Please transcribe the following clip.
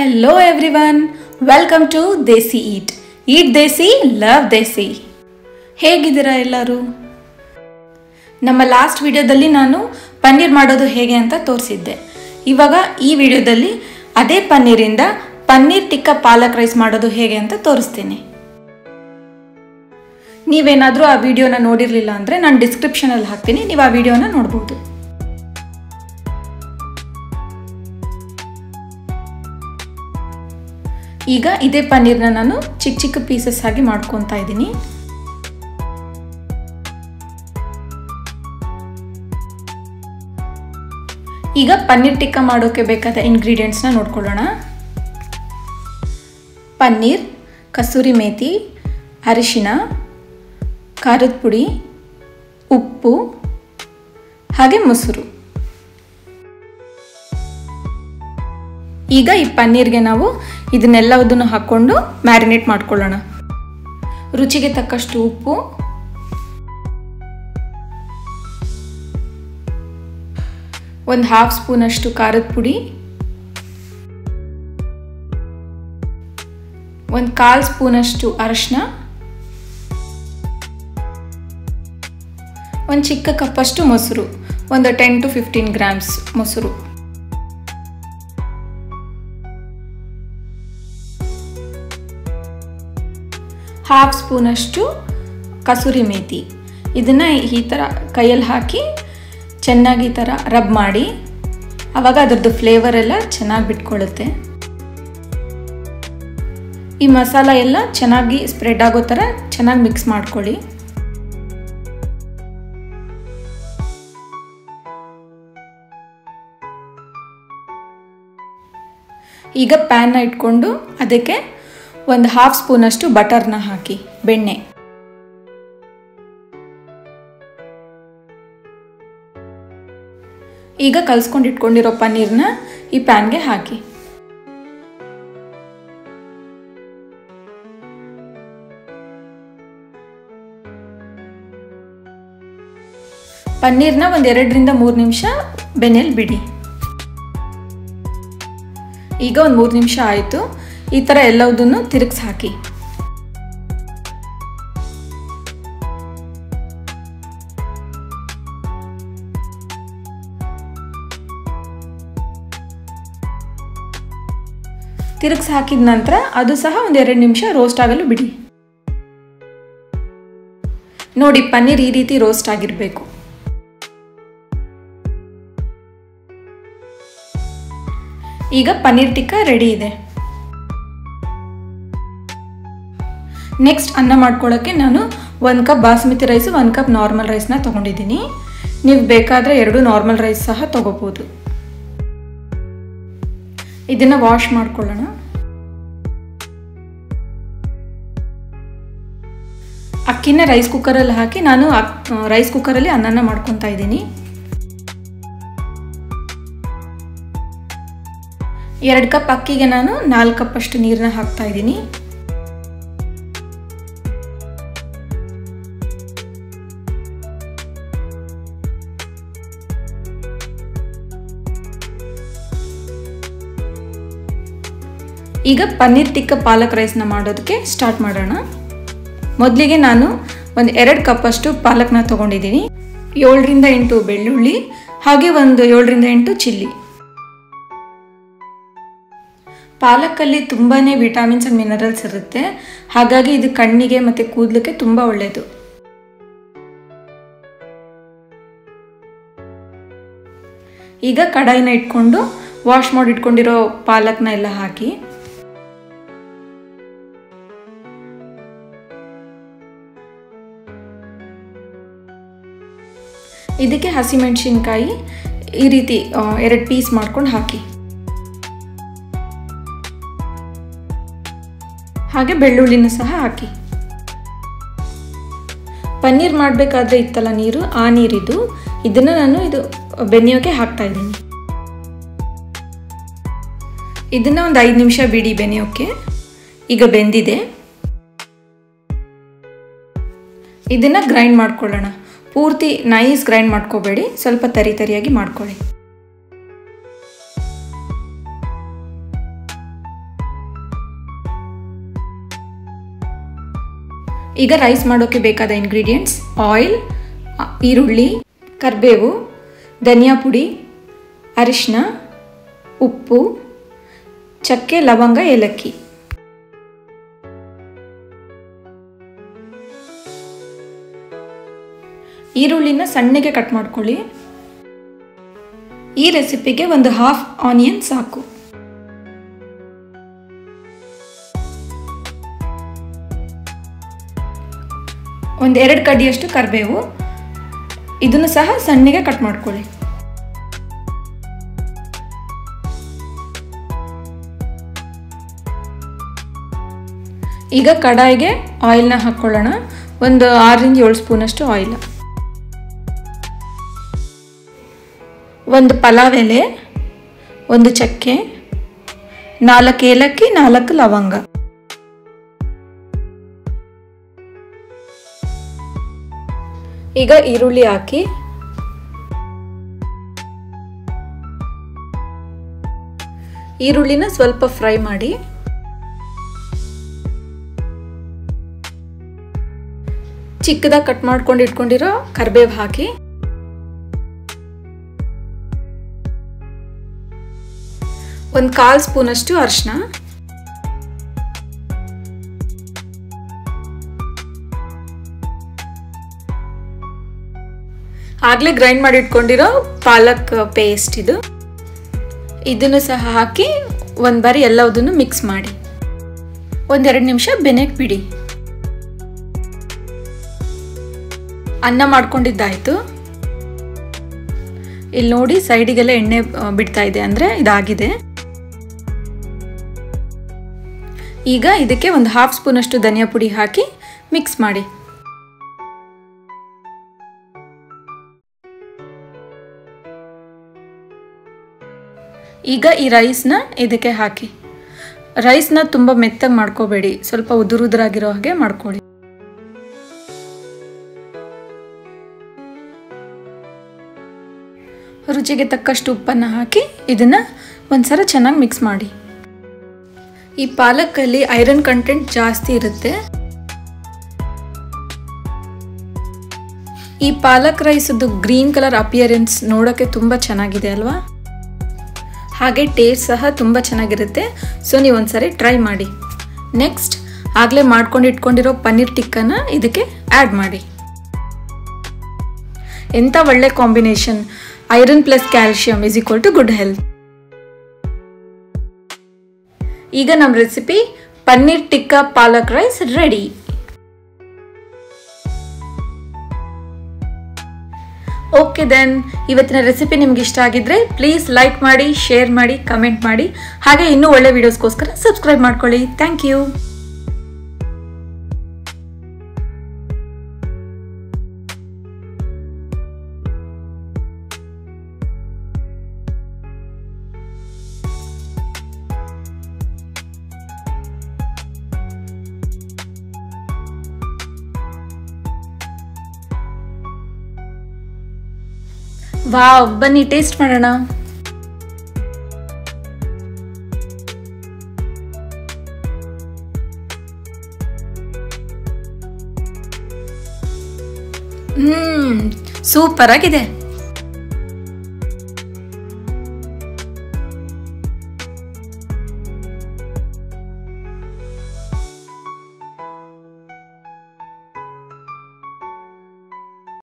Hello everyone, welcome to Desi Eat. Eat Desi, love Desi. ಹೇಗಿದ್ದೀರಾ ಎಲ್ಲರೂ? ನಮ್ಮ last ವಿಡಿಯೋದಲ್ಲಿ ನಾನು ಪನ್ನೀರ್ ಮಾಡೋದು ಹೇಗೆ ಅಂತ ತೋರಿಸಿದ್ದೆ. ಇವಾಗ ಈ ವಿಡಿಯೋದಲ್ಲಿ ಅದೇ ಪನ್ನೀರಿಂದ ಪನ್ನೀರ್ ಟಿಕ್ಕಾ ಪಾಲಕ್ ರೈಸ್ ಮಾಡೋದು ಹೇಗೆ ಅಂತ ತೋರಿಸ್ತೀನಿ. ನೀವೇನಾದರೂ ಆ ವಿಡಿಯೋನ ನೋಡಿರಲಿಲ್ಲ ಅಂದರೆ ನಾನು ಡಿಸ್ಕ್ರಿಪ್ಷನಲ್ಲಿ ಹಾಕ್ತೀನಿ, ನೀವು ಆ ವಿಡಿಯೋನ ನೋಡ್ಬೋದು. ಈಗ ಇದೇ ಪನ್ನೀರ್ನ ನಾನು ಚಿಕ್ಕ ಚಿಕ್ಕ ಪೀಸಸ್ ಆಗಿ ಮಾಡ್ಕೊತಾ ಇದ್ದೀನಿ. ಈಗ ಪನ್ನೀರ್ ಟಿಕ್ಕಾ ಮಾಡೋಕೆ ಬೇಕಾದ ಇಂಗ್ರೀಡಿಯೆಂಟ್ಸ್ನ ನೋಡ್ಕೊಳ್ಳೋಣ. ಪನ್ನೀರ್, ಕಸೂರಿ ಮೇಥಿ, ಅರಿಶಿನ, ಖಾರದ ಪುಡಿ, ಉಪ್ಪು ಹಾಗೆ ಮೊಸರು. ಈಗ ಈ ಪನ್ನೀರ್ಗೆ ನಾವು ಇದನ್ನೆಲ್ಲದನ್ನು ಹಾಕ್ಕೊಂಡು ಮ್ಯಾರಿನೇಟ್ ಮಾಡ್ಕೊಳ್ಳೋಣ. ರುಚಿಗೆ ತಕ್ಕಷ್ಟು ಉಪ್ಪು, ಒಂದು ಹಾಫ್ ಸ್ಪೂನಷ್ಟು ಖಾರದ ಪುಡಿ, ಒಂದು 1/4 ಸ್ಪೂನಷ್ಟು ಅರಿಶಿನ, ಒಂದು ಚಿಕ್ಕ ಕಪ್ಪಷ್ಟು ಮೊಸರು, ಒಂದು 10 to 15 ಗ್ರಾಮ್ಸ್ ಮೊಸರು, ಹಾಫ್ ಸ್ಪೂನಷ್ಟು ಕಸೂರಿ ಮೇಥಿ. ಇದನ್ನು ಈ ಥರ ಕೈಯಲ್ಲಿ ಹಾಕಿ ಚೆನ್ನಾಗಿ ಈ ಥರ ರಬ್ ಮಾಡಿ, ಆವಾಗ ಅದರದ್ದು ಫ್ಲೇವರ್ ಎಲ್ಲ ಚೆನ್ನಾಗಿ ಬಿಟ್ಕೊಳ್ಳುತ್ತೆ. ಈ ಮಸಾಲ ಎಲ್ಲ ಚೆನ್ನಾಗಿ ಸ್ಪ್ರೆಡ್ ಆಗೋ ಥರ ಚೆನ್ನಾಗಿ ಮಿಕ್ಸ್ ಮಾಡ್ಕೊಳ್ಳಿ. ಈಗ ಪ್ಯಾನ್ನ ಇಟ್ಕೊಂಡು ಅದಕ್ಕೆ ಒಂದು ಹಾಫ್ ಸ್ಪೂನಷ್ಟು ಬಟರ್ನ ಹಾಕಿ, ಬೆಣ್ಣೆ. ಈಗ ಕಲ್ಸ್ಕೊಂಡು ಇಟ್ಕೊಂಡಿರೋ ಪನ್ನೀರ್ನ ಈ ಪ್ಯಾನ್ಗೆ ಹಾಕಿ. ಪನ್ನೀರ್ನ ಒಂದು 2 ರಿಂದ 3 ನಿಮಿಷ ಬೆಣ್ಣೆಲಿ ಬಿಡಿ. ಈಗ ಒಂದು 3 ನಿಮಿಷ ಆಯಿತು. ಈ ಥರ ಎಲ್ಲದನ್ನು ತಿರುಗಿಸಿ ಹಾಕಿ. ತಿರುಗಿಸಿ ಹಾಕಿದ ನಂತರ ಅದು ಸಹ ಒಂದು 2 ನಿಮಿಷ ರೋಸ್ಟ್ ಆಗಲು ಬಿಡಿ. ನೋಡಿ, ಪನ್ನೀರ್ ಈ ರೀತಿ ರೋಸ್ಟ್ ಆಗಿರಬೇಕು. ಈಗ ಪನ್ನೀರ್ ಟಿಕ್ಕಾ ರೆಡಿ ಇದೆ. ನೆಕ್ಸ್ಟ್ ಅನ್ನ ಮಾಡ್ಕೊಳ್ಳೋಕ್ಕೆ ನಾನು 1 cup basmati rice, 1 cup normal ರೈಸ್ನ ತೊಗೊಂಡಿದ್ದೀನಿ. ನೀವು ಬೇಕಾದರೆ 2 ನಾರ್ಮಲ್ ರೈಸ್ ಸಹ ತೊಗೋಬೋದು. ಇದನ್ನು ವಾಶ್ ಮಾಡ್ಕೊಳ್ಳೋಣ. ಅಕ್ಕಿನ ರೈಸ್ ಕುಕ್ಕರಲ್ಲಿ ಹಾಕಿ ನಾನು ರೈಸ್ ಕುಕ್ಕರಲ್ಲಿ ಅನ್ನನ ಮಾಡ್ಕೊತಾ ಇದ್ದೀನಿ. 2 ಕಪ್ ಅಕ್ಕಿಗೆ ನಾನು 4 ಕಪ್ ಅಷ್ಟು ನೀರನ್ನ ಹಾಕ್ತಾ ಇದ್ದೀನಿ. ಈಗ ಪನ್ನೀರ್ ಟಿಕ್ಕಾ ಪಾಲಕ್ ರೈಸ್ನ ಮಾಡೋದಕ್ಕೆ ಸ್ಟಾರ್ಟ್ ಮಾಡೋಣ. ಮೊದಲಿಗೆ ನಾನು ಒಂದು 2 ಕಪ್ ಅಷ್ಟು ಪಾಲಕ್ನ ತೊಗೊಂಡಿದ್ದೀನಿ. 7 ರಿಂದ 8 ಬೆಳ್ಳುಳ್ಳಿ ಹಾಗೆ ಒಂದು 7 ರಿಂದ 8 ಚಿಲ್ಲಿ. ಪಾಲಕಲ್ಲಿ ತುಂಬಾ ವಿಟಮಿನ್ಸ್ ಆ್ಯಂಡ್ ಮಿನರಲ್ಸ್ ಇರುತ್ತೆ, ಹಾಗಾಗಿ ಇದು ಕಣ್ಣಿಗೆ ಮತ್ತು ಕೂದಲಿಗೆ ತುಂಬ ಒಳ್ಳೆಯದು. ಈಗ ಕಡಾಯಿನ ಇಟ್ಕೊಂಡು ವಾಶ್ ಮಾಡಿ ಇಟ್ಕೊಂಡಿರೋ ಪಾಲಕ್ನ ಎಲ್ಲ ಹಾಕಿ, ಇದಕ್ಕೆ ಹಸಿಮೆಣಸಿನ್ಕಾಯಿ ಈ ರೀತಿ 2 ಪೀಸ್ ಮಾಡ್ಕೊಂಡು ಹಾಕಿ, ಹಾಗೆ ಬೆಳ್ಳುಳ್ಳಿನೂ ಸಹ ಹಾಕಿ. ಪನ್ನೀರ್ ಮಾಡಬೇಕಾದ್ರೆ ಇತ್ತಲ್ಲ ನೀರು, ಆ ನೀರಿದು. ಇದನ್ನು ನಾನು ಬೆನೆಯೋಕೆ ಹಾಕ್ತಾ ಇದ್ದೀನಿ. ಇದನ್ನು ಒಂದು 5 ನಿಮಿಷ ಬಿಡಿ ಬೆನೆಯೋಕೆ. ಈಗ ಬೆಂದಿದೆ. ಇದನ್ನು ಗ್ರೈಂಡ್ ಮಾಡ್ಕೊಳ್ಳೋಣ. ಪೂರ್ತಿ ನೈಸ್ ಗ್ರೈಂಡ್ ಮಾಡ್ಕೋಬೇಡಿ, ಸ್ವಲ್ಪ ತರಿ ತರಿಯಾಗಿ ಮಾಡ್ಕೊಳ್ಳಿ. ಈಗ ರೈಸ್ ಮಾಡೋಕ್ಕೆ ಬೇಕಾದ ಇಂಗ್ರೀಡಿಯೆಂಟ್ಸ್: ಆಯಿಲ್, ಈರುಳ್ಳಿ, ಕರಿಬೇವು, ಧನಿಯಾ ಪುಡಿ, ಅರಿಶಿನ, ಉಪ್ಪು, ಚಕ್ಕೆ, ಲವಂಗ, ಏಲಕ್ಕಿ. ಈರುಳ್ಳಿನ ಸಣ್ಣಗೆ ಕಟ್ ಮಾಡ್ಕೊಳ್ಳಿ. ಈ ರೆಸಿಪಿಗೆ ಒಂದು ಹಾಫ್ ಆನಿಯನ್ ಸಾಕು. ಒಂದು 2 ಕಡ್ಡಿಯಷ್ಟು ಕರಿಬೇವು, ಇದನ್ನು ಸಹ ಸಣ್ಣಗೆ ಕಟ್ ಮಾಡ್ಕೊಳ್ಳಿ. ಈಗ ಕಡಾಯಿಗೆ ಆಯಿಲ್ನ ಹಾಕ್ಕೊಳ್ಳೋಣ. ಒಂದು 6ರಿಂದ 7 ಸ್ಪೂನಷ್ಟು ಆಯಿಲ್. ಒಂದು ಪಲಾವ್ ಎಲೆ, ಒಂದು ಚಕ್ಕೆ, 4 ಏಲಕ್ಕಿ, 4 ಲವಂಗ. ಈಗ ಈರುಳ್ಳಿ ಹಾಕಿ ಈರುಳ್ಳಿನ ಸ್ವಲ್ಪ ಫ್ರೈ ಮಾಡಿ. ಚಿಕ್ಕದಾಗಿ ಕಟ್ ಮಾಡ್ಕೊಂಡು ಇಟ್ಕೊಂಡಿರೋ ಕರಿಬೇವು ಹಾಕಿ. ಒಂದು 1/4 ಸ್ಪೂನಷ್ಟು ಅರಿಶಿನ, ಆಗಲೇ ಗ್ರೈಂಡ್ ಮಾಡಿ ಇಟ್ಕೊಂಡಿರೋ ಪಾಲಕ್ ಪೇಸ್ಟ್ ಇದನ್ನು ಸಹ ಹಾಕಿ ಒಂದು ಬಾರಿ ಎಲ್ಲದನ್ನು ಮಿಕ್ಸ್ ಮಾಡಿ 1-2 ನಿಮಿಷ ಬೆನೆಗೆ ಬಿಡಿ. ಅನ್ನ ಮಾಡ್ಕೊಂಡಿದ್ದಾಯ್ತು. ಇಲ್ಲಿ ನೋಡಿ, ಸೈಡಿಗೆಲ್ಲ ಎಣ್ಣೆ ಬಿಡ್ತಾ ಇದೆ, ಅಂದರೆ ಇದಾಗಿದೆ. ಈಗ ಇದಕ್ಕೆ ಒಂದು 1/2 ಸ್ಪೂನಷ್ಟು ಧನಿಯಾ ಪುಡಿ ಹಾಕಿ ಮಿಕ್ಸ್ ಮಾಡಿ. ಈಗ ಈ ರೈಸ್ನ ಇದಕ್ಕೆ ಹಾಕಿ. ರೈಸ್ನ ತುಂಬ ಮೆತ್ತಗೆ ಮಾಡ್ಕೋಬೇಡಿ, ಸ್ವಲ್ಪ ಉದುರಾಗಿರೋ ಹಾಗೆ ಮಾಡ್ಕೊಳ್ಳಿ. ರುಚಿಗೆ ತಕ್ಕಷ್ಟು ಉಪ್ಪನ್ನು ಹಾಕಿ ಇದನ್ನು ಒಂದ್ಸಲ ಚೆನ್ನಾಗಿ ಮಿಕ್ಸ್ ಮಾಡಿ. ಈ ಪಾಲಕಲ್ಲಿ ಐರನ್ ಕಂಟೆಂಟ್ ಜಾಸ್ತಿ ಇರುತ್ತೆ. ಈ ಪಾಲಕ್ ರೈಸದ್ದು ಗ್ರೀನ್ ಕಲರ್ ಅಪಿಯರೆನ್ಸ್ ನೋಡೋಕ್ಕೆ ತುಂಬ ಚೆನ್ನಾಗಿದೆ ಅಲ್ವಾ? ಹಾಗೆ ಟೇಸ್ಟ್ ಸಹ ತುಂಬ ಚೆನ್ನಾಗಿರುತ್ತೆ. ಸೊ ನೀವು ಒಂದ್ಸರಿ ಟ್ರೈ ಮಾಡಿ. ನೆಕ್ಸ್ಟ್, ಆಗಲೇ ಮಾಡ್ಕೊಂಡು ಇಟ್ಕೊಂಡಿರೋ ಪನ್ನೀರ್ ಟಿಕ್ಕನ ಇದಕ್ಕೆ ಆ್ಯಡ್ ಮಾಡಿ. ಎಂಥ ಒಳ್ಳೆ combination! Iron plus calcium is equal to good health. ಈಗ ನಮ್ಮ recipe paneer tikka palak rice ready. Okay then, ಇವತ್ತಿನ ರೆಸಿಪಿ ನಿಮ್ಗೆ ಇಷ್ಟ ಆಗಿದ್ರೆ ಪ್ಲೀಸ್ ಲೈಕ್ ಮಾಡಿ, ಶೇರ್ ಮಾಡಿ, ಕಮೆಂಟ್ ಮಾಡಿ. ಹಾಗೆ ಇನ್ನೂ ಒಳ್ಳೆ ವಿಡಿಯೋಸ್ಗೋಸ್ಕರ ಸಬ್ಸ್ಕ್ರೈಬ್ ಮಾಡ್ಕೊಳ್ಳಿ. Thank you. ವಾವ್, ಬನ್ನಿ ಟೇಸ್ಟ್ ಮಾಡೋಣ. ಸೂಪರ್ ಆಗಿದೆ.